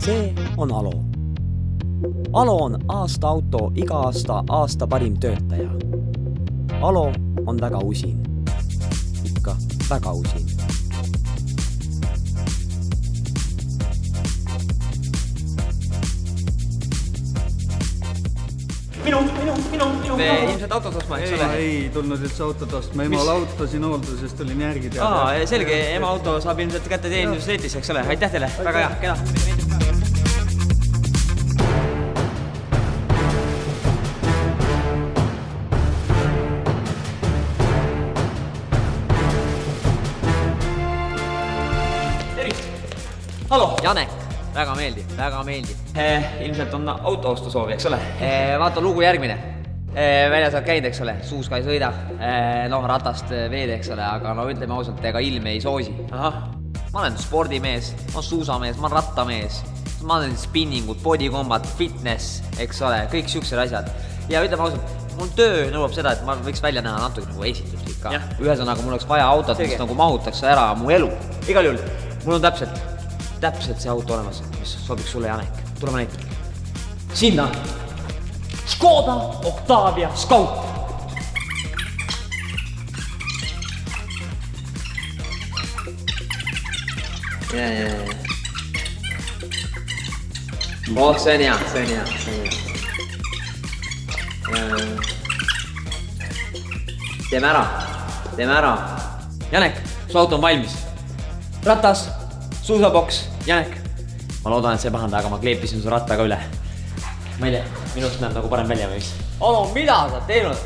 See on Alo. Alo on aasta auto iga aasta parim töötaja. Alo on väga usin. Ikka väga usin. Minu. Me ilmselt autot ostma, eks ole? Ei tulnud üldse autot ostma. Emal auto siin hooldusest olin järgi teada. Selge, ema auto saab ilmselt kätte teenindusleetis, eks ole? Aitäh teile, väga hea, keda. Tervist! Halo! Janek, väga meeldib. Ilmselt on auto ostu soovi, eks ole? Vaata lugu järgmine. Väljas saad käinud, eks ole, suus ka ei sõida. Ratast veed, eks ole, aga ütleme ausalt, ega ilm ei soosi. Ma olen spordimees, ma olen suusamees, ma olen rattamees. Ma olen spinningud, body combat, fitness, eks ole, kõik siuksed asjad. Ja ütleme ausalt, mul töö nõuab seda, et ma võiks välja näha natuke nagu esitluslik ka. Ühesõnaga, mul oleks vaja autot, mis nagu mahutaks ära mu elu. Igal juhul, mul on täpselt see auto olemas, mis sobiks sulle, Janek. Tule ma näitan. Sinna Škoda Octavia Scout. See on hea. Teeme ära. Janek, su auto on valmis. Ratas, suusaboks, Janek. Ma loodan, et see pahanda, aga ma kleepisin su ratta ka üle. Ma ei tea, minust näeb nagu parem välja või mis. Alo, mida sa teinud?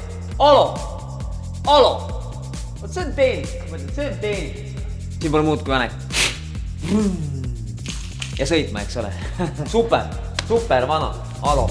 Alo! Vot see on teenis. Siin pole muud kui Janek. Ja sõitma, eks ole. Super vana, Alo.